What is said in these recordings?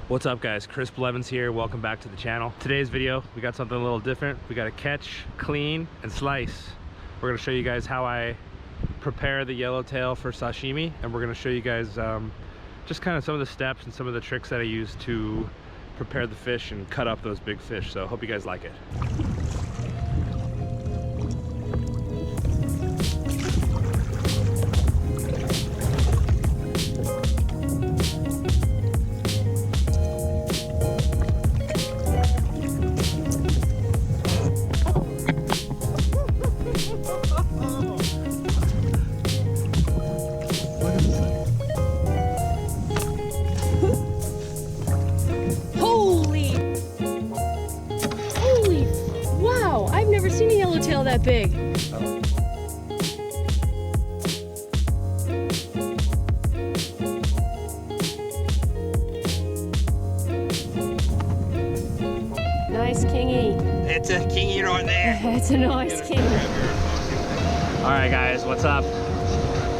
What's up guys, Chris Blevins here. Welcome back to the channel. Today's video, we got something a little different. We got to catch, clean, and slice. We're gonna show you guys how I prepare the yellowtail for sashimi, and we're gonna show you guys just kind of some of the steps and some of the tricks that I use to prepare the fish and cut up those big fish. So hope you guys like it. Seen a yellowtail that big. Nice kingy. It's a kingy right there. It's a nice kingy. All right guys, what's up?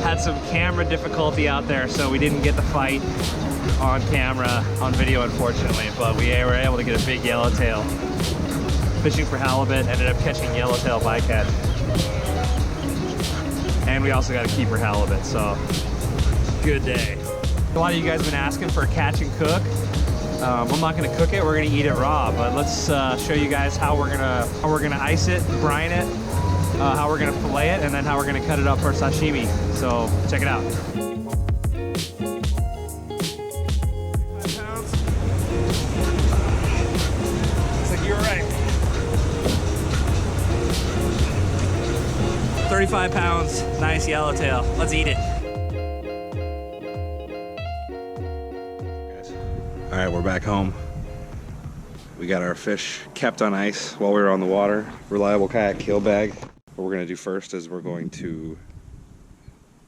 Had some camera difficulty out there, so we didn't get the fight on camera, on video unfortunately, but we were able to get a big yellowtail. Fishing for halibut, ended up catching yellowtail bycatch. And we also got a keeper halibut, so good day. A lot of you guys have been asking for a catch and cook. I'm not gonna cook it, we're gonna eat it raw, but let's show you guys how we're gonna ice it, brine it, how we're gonna fillet it, and then how we're gonna cut it up for sashimi. So check it out. 35 pounds, nice yellowtail. Let's eat it. All right, we're back home. We got our fish kept on ice while we were on the water. Reliable kayak keel bag. What we're gonna do first is we're going to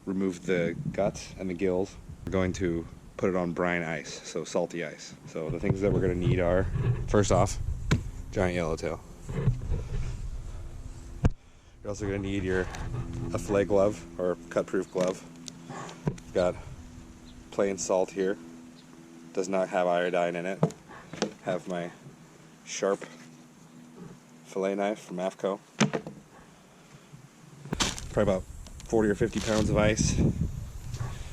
remove the guts and the gills. We're going to put it on brine ice, so salty ice. So the things that we're gonna need are, first off, giant yellowtail. You're also going to need a fillet glove or cut-proof glove. Got plain salt here. Does not have iodine in it. Have my sharp fillet knife from AFCO. Probably about 40 or 50 pounds of ice.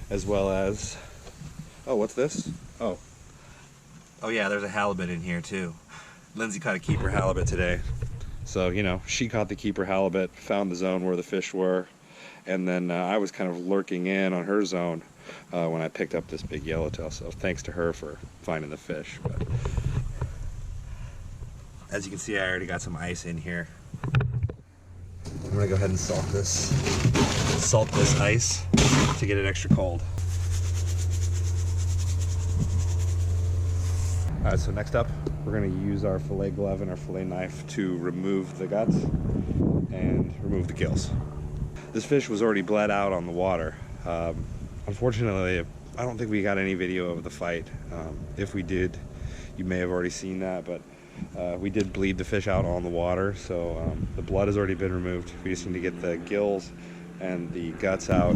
As well as, oh, what's this? Oh yeah, there's a halibut in here too. Lindsay caught a keeper halibut today. So, you know, she caught the keeper halibut, found the zone where the fish were, and then I was kind of lurking in on her zone when I picked up this big yellowtail. So thanks to her for finding the fish. But as you can see, I already got some ice in here. I'm gonna go ahead and salt this ice to get it extra cold. All right, so next up, we're gonna use our fillet glove and our fillet knife to remove the guts and remove the gills. This fish was already bled out on the water. Unfortunately, I don't think we got any video of the fight. If we did, you may have already seen that, but we did bleed the fish out on the water, so the blood has already been removed. We just need to get the gills and the guts out.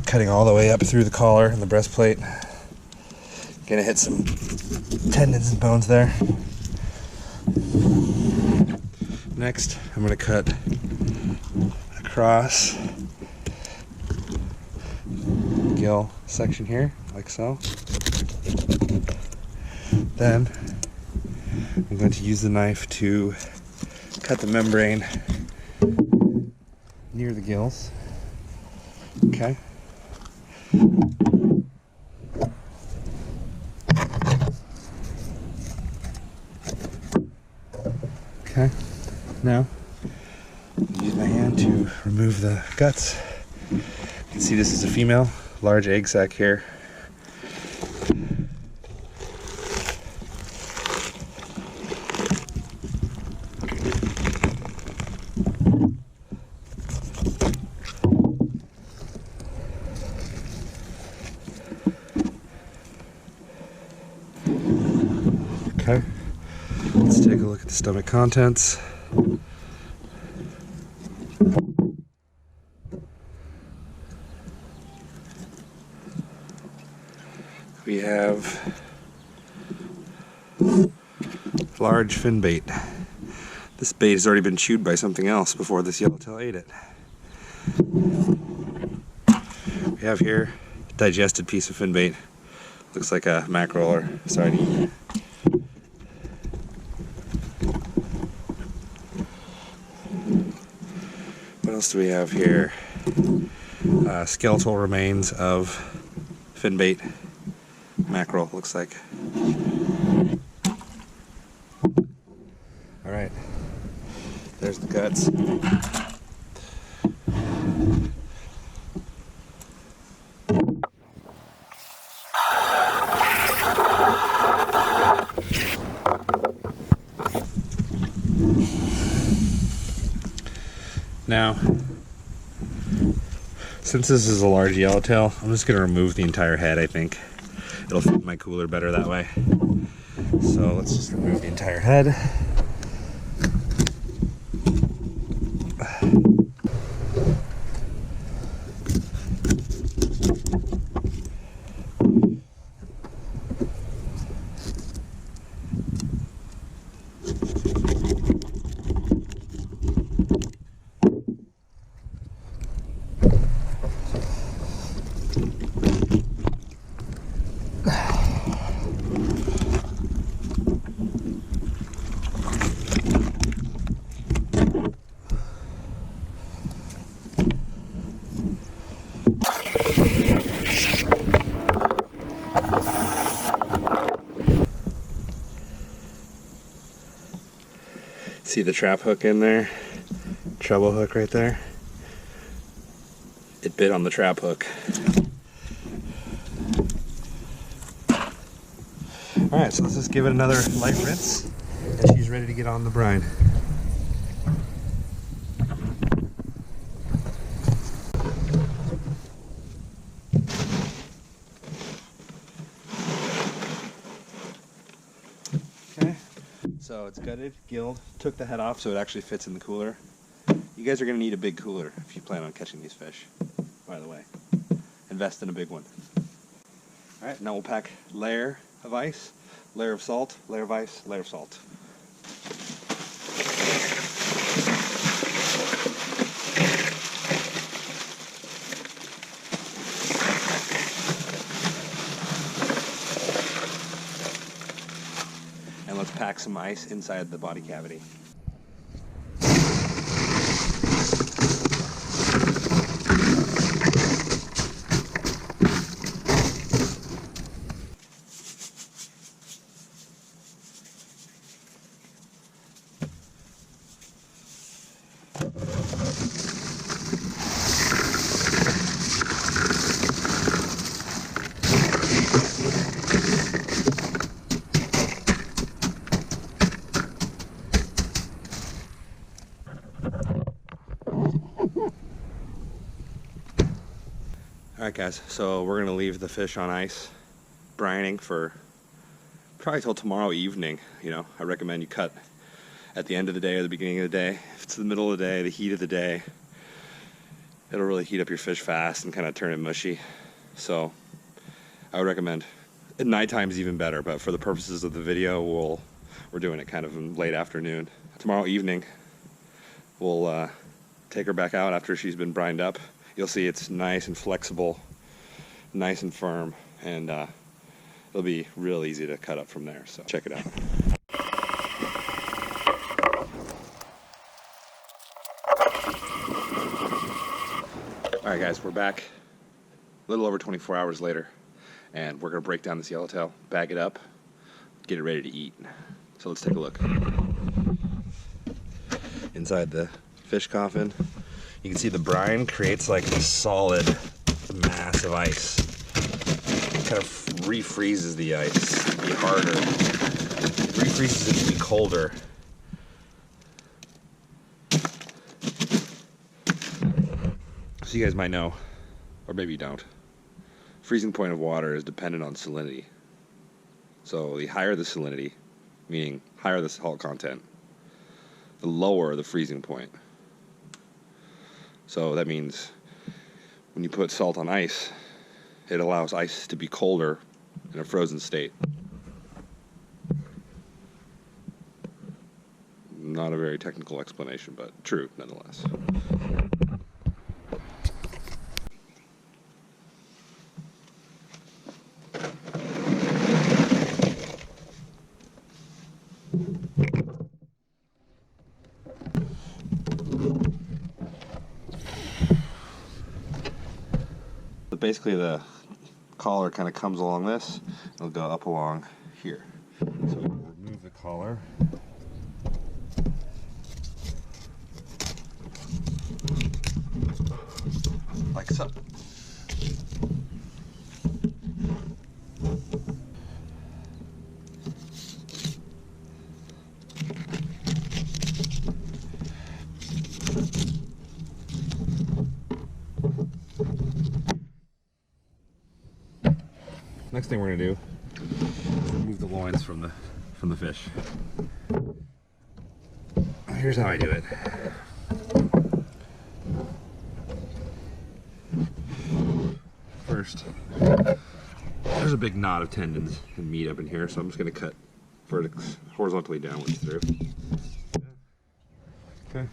Cutting all the way up through the collar and the breastplate. Gonna hit some tendons and bones there. Next, I'm gonna cut across the gill section here, like so. Then, I'm going to use the knife to cut the membrane near the gills. Okay. Okay, now use my hand to remove the guts. You can see this is a female, large egg sac here. Okay, let's take a look at the stomach contents. We have large fin bait. This bait has already been chewed by something else before this yellowtail ate it. We have here a digested piece of fin bait. Looks like a mackerel or sardine. What else do we have here? Skeletal remains of fin bait. Mackerel, looks like. All right, there's the guts. Now, since this is a large yellowtail, I'm just gonna remove the entire head, I think. It'll fit my cooler better that way. So let's just remove the entire head. See the trap hook in there? Treble hook right there? It bit on the trap hook. Alright, so let's just give it another light rinse and she's ready to get on the brine. Okay. So it's gutted, gilled, took the head off so it actually fits in the cooler. You guys are going to need a big cooler if you plan on catching these fish, by the way. Invest in a big one. Alright, now we'll pack layer of ice, layer of salt, layer of ice, layer of salt. And let's pack some ice inside the body cavity. Alright guys, so we're going to leave the fish on ice, brining for probably till tomorrow evening. You know, I recommend you cut at the end of the day or the beginning of the day. If it's the middle of the day, the heat of the day, it'll really heat up your fish fast and kind of turn it mushy. So I would recommend, at nighttime is even better, but for the purposes of the video, we're doing it kind of in late afternoon. Tomorrow evening, we'll take her back out after she's been brined up. You'll see it's nice and flexible, nice and firm, and it'll be real easy to cut up from there, so check it out. Alright guys, we're back a little over 24 hours later, and we're going to break down this yellowtail, bag it up, get it ready to eat. So let's take a look. Inside the fish coffin, you can see the brine creates like a solid mass of ice. It kind of refreezes the ice to be harder. It refreezes it to be colder. So you guys might know, or maybe you don't, freezing point of water is dependent on salinity. So the higher the salinity, meaning higher the salt content, the lower the freezing point. So that means when you put salt on ice, it allows ice to be colder in a frozen state. Not a very technical explanation, but true nonetheless. Basically the collar kind of comes along this, it'll go up along here. So we'll remove the collar. Like so. Next thing we're gonna do is remove the loins from the fish. Here's how I do it. First, there's a big knot of tendons and meat up in here, so I'm just gonna cut horizontally downwards through. Okay.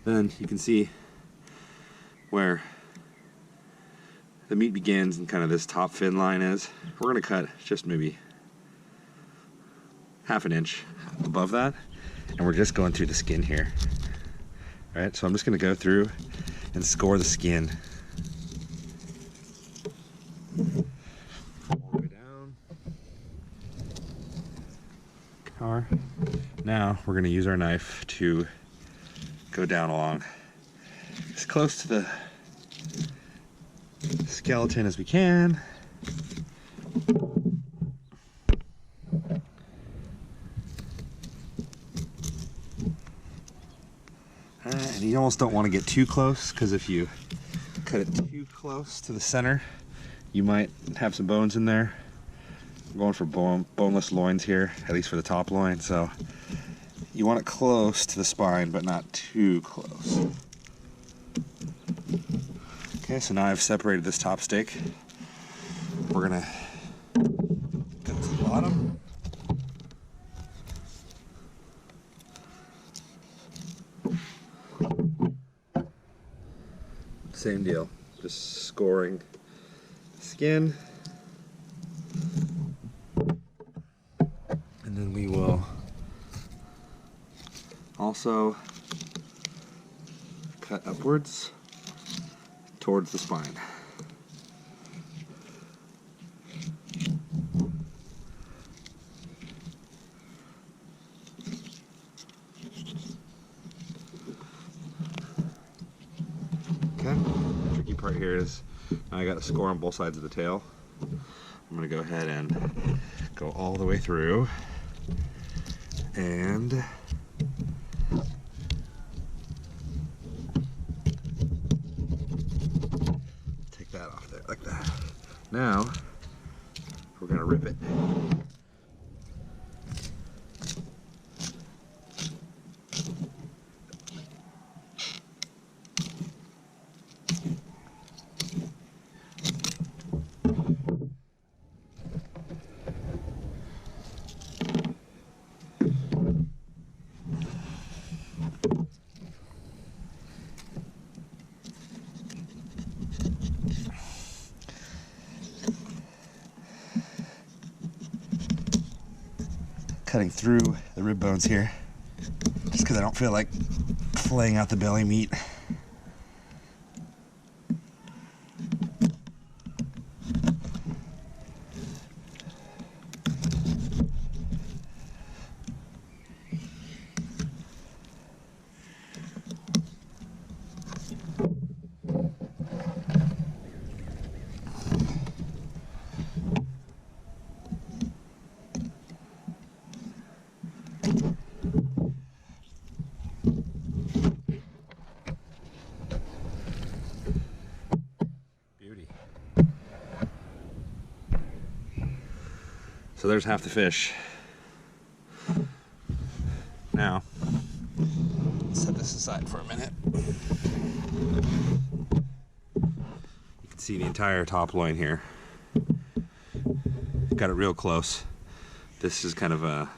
Then you can see where the meat begins and kind of this top fin line is. We're gonna cut just maybe half an inch above that, and we're just going through the skin here. All right, so I'm just gonna go through and score the skin. All the way down. Now we're gonna use our knife to go down along as close to the skeleton as we can. And you almost don't want to get too close, because if you cut it too close to the center, you might have some bones in there. I'm going for boneless loins here, at least for the top loin, so you want it close to the spine, but not too close. Okay, so now I've separated this top steak. We're gonna go to the bottom. Same deal, just scoring skin. And then we will also cut upwards towards the spine. Okay, the tricky part here is I got a score on both sides of the tail. I'm gonna go ahead and go all the way through and take that off there like that. Now we're gonna rip it. Cutting through the rib bones here, just because I don't feel like filleting out the belly meat. So there's half the fish. now. Let's set this aside for a minute. You can see the entire top loin here. Got it real close. This is kind of a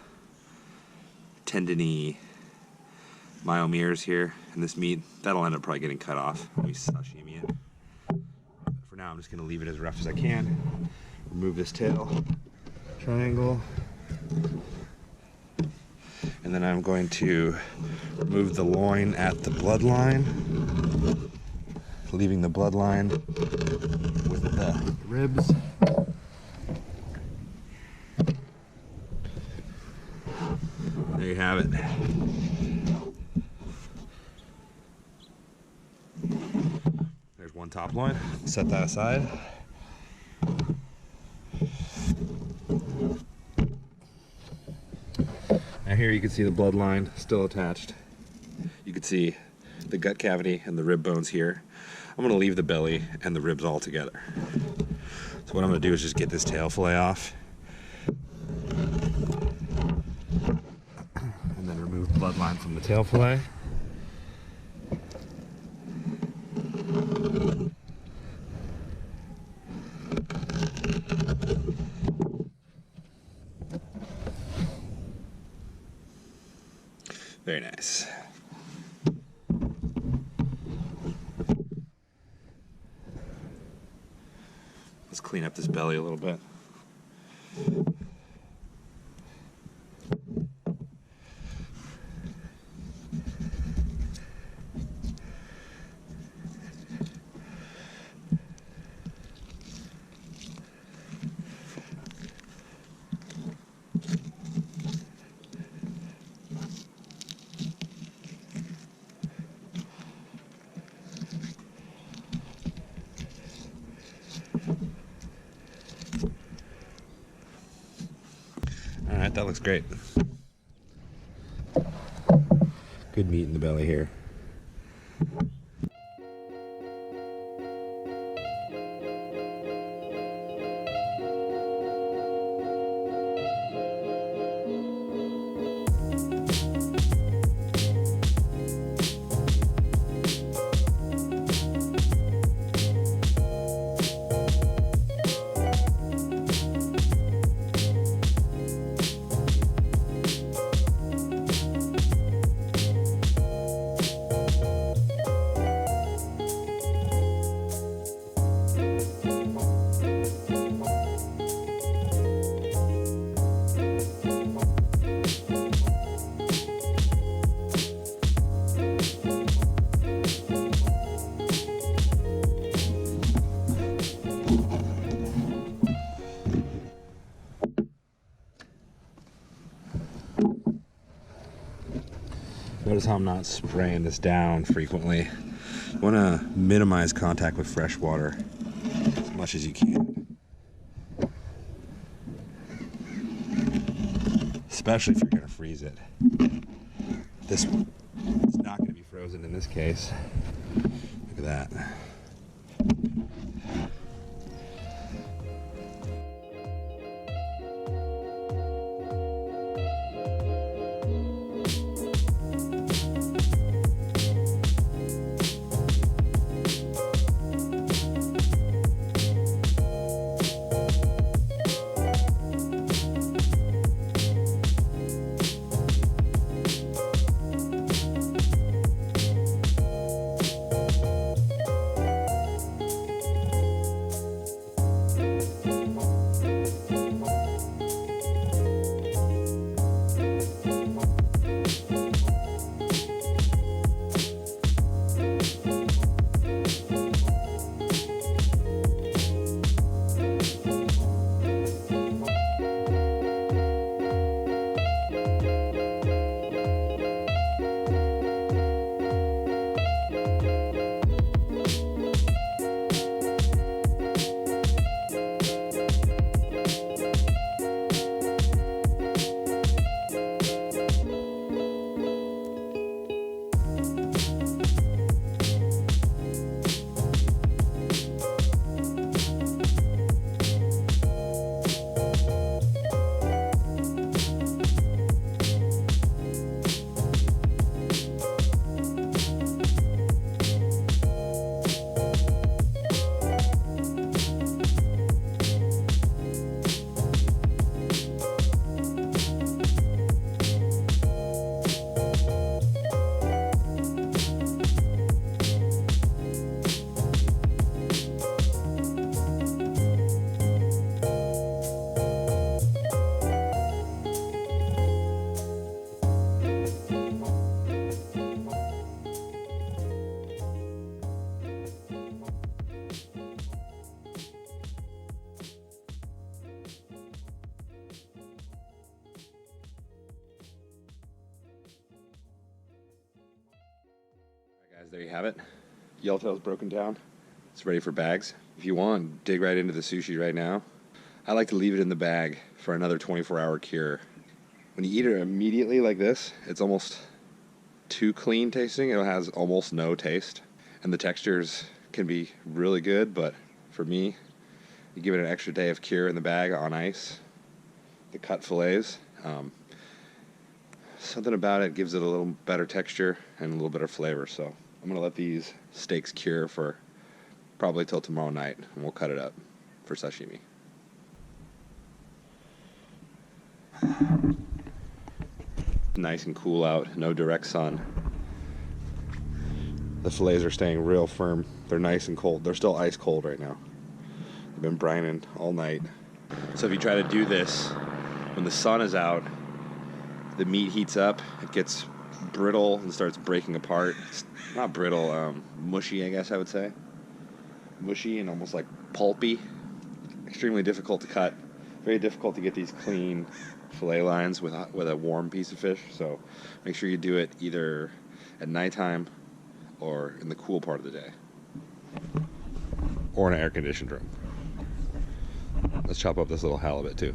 tendony myomeres here, and this meat, that'll end up probably getting cut off when we sashimi it. But for now, I'm just gonna leave it as rough as I can. Remove this tail, triangle, and then I'm going to remove the loin at the bloodline, leaving the bloodline with the ribs. There you have it. There's one top loin. Set that aside. Now here you can see the bloodline still attached. You can see the gut cavity and the rib bones here. I'm gonna leave the belly and the ribs all together. So what I'm gonna do is just get this tail fillet off. And then remove bloodline from the tail fillet. Very nice. Let's clean up this belly a little bit. All right, that looks great. Good meat in the belly here. Notice how I'm not spraying this down frequently. You want to minimize contact with fresh water as much as you can. Especially if you're going to freeze it. This is not going to be frozen in this case. Look at that. There you have it. Yellowtail's broken down. It's ready for bags. If you want, dig right into the sushi right now. I like to leave it in the bag for another 24-hour cure. When you eat it immediately like this, it's almost too clean tasting. It has almost no taste. And the textures can be really good, but for me, you give it an extra day of cure in the bag on ice. The cut fillets, something about it gives it a little better texture and a little better flavor. So I'm gonna let these steaks cure for probably till tomorrow night, and we'll cut it up for sashimi. Nice and cool out, no direct sun. The fillets are staying real firm. They're nice and cold. They're still ice cold right now. They've been brining all night. So if you try to do this when the sun is out, the meat heats up, it gets brittle and starts breaking apart. It's not brittle, mushy, I guess I would say. Mushy and almost like pulpy. Extremely difficult to cut. Very difficult to get these clean fillet lines with a warm piece of fish. So make sure you do it either at nighttime or in the cool part of the day. Or in an air-conditioned room. Let's chop up this little halibut too.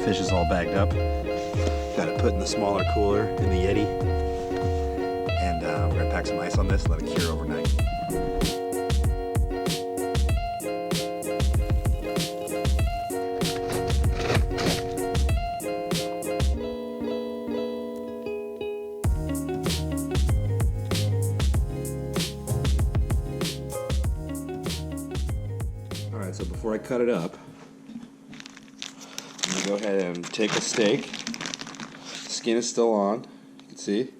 Fish is all bagged up. Got it put in the smaller cooler in the Yeti. And we're gonna pack some ice on this, let it cure overnight. All right, so before I cut it up, I'm gonna go ahead and take a steak. Skin is still on, you can see.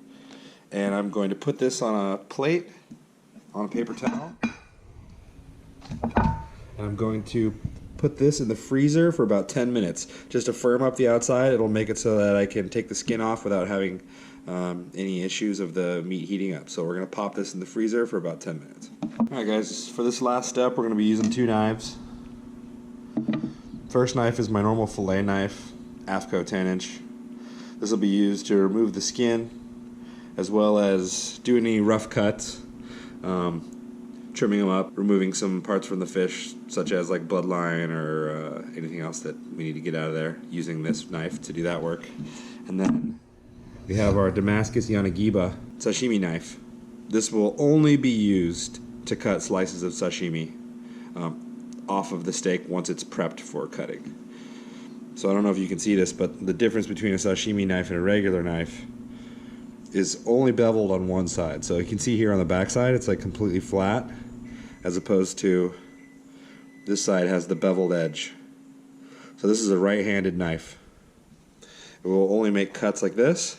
And I'm going to put this on a plate, on a paper towel. And I'm going to put this in the freezer for about 10 minutes, just to firm up the outside. It'll make it so that I can take the skin off without having any issues of the meat heating up. So we're gonna pop this in the freezer for about 10 minutes. All right guys, for this last step, we're gonna be using 2 knives. First knife is my normal fillet knife, AFCO 10-inch. This will be used to remove the skin, as well as do any rough cuts, trimming them up, removing some parts from the fish, such as like bloodline or anything else that we need to get out of there, using this knife to do that work. And then we have our Damascus Yanagiba sashimi knife. This will only be used to cut slices of sashimi off of the steak once it's prepped for cutting. So I don't know if you can see this, but the difference between a sashimi knife and a regular knife is only beveled on one side. So you can see here on the back side, it's like completely flat, as opposed to this side has the beveled edge. So this is a right-handed knife. It will only make cuts like this,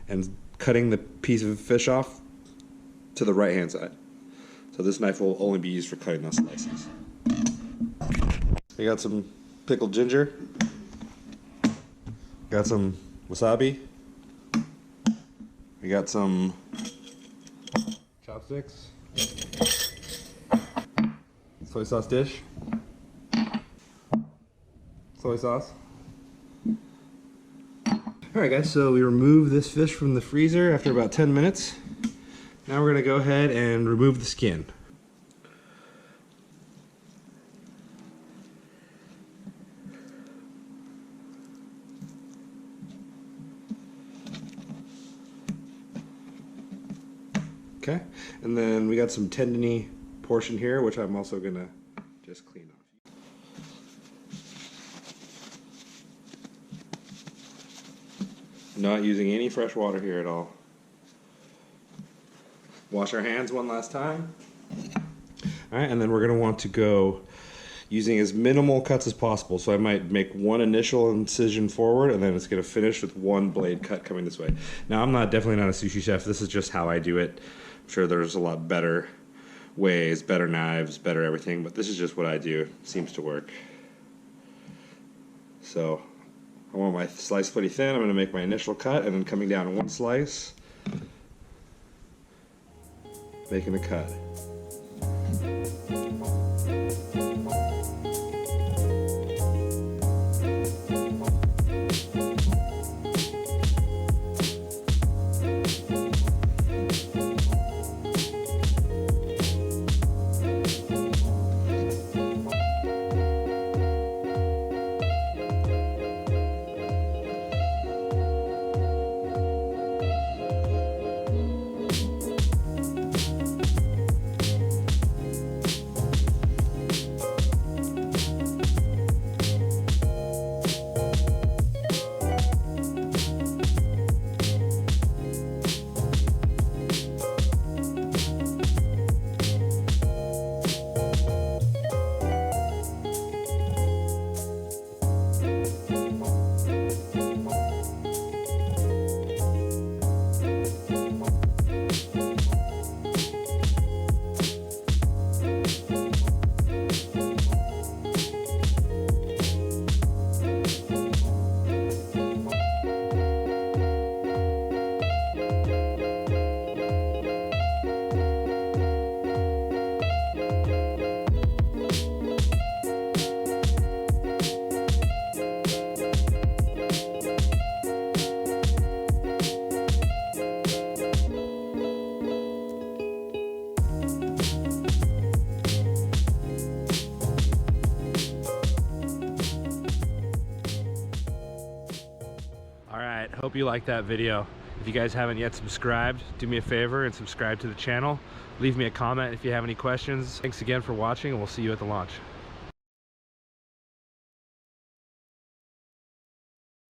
and cutting the piece of fish off to the right-hand side. So this knife will only be used for cutting those slices. We got some pickled ginger. Got some wasabi. We got some chopsticks. Soy sauce dish. Soy sauce. Alright guys, so we removed this fish from the freezer after about 10 minutes. Now we're going to go ahead and remove the skin. Okay, and then we got some tendony portion here, which I'm also going to just clean off. Not using any fresh water here at all. Wash our hands one last time. Alright, and then we're going to want to go using as minimal cuts as possible. So I might make one initial incision forward, and then it's going to finish with one blade cut coming this way. Now, I'm definitely not a sushi chef. This is just how I do it. I'm sure there's a lot better ways, better knives, better everything, but this is just what I do. It seems to work. So I want my slice pretty thin. I'm going to make my initial cut, and then coming down one slice, making a cut. Hope you liked that video. If you guys haven't yet subscribed, do me a favor and subscribe to the channel. Leave me a comment if you have any questions. Thanks again for watching, and we'll see you at the launch.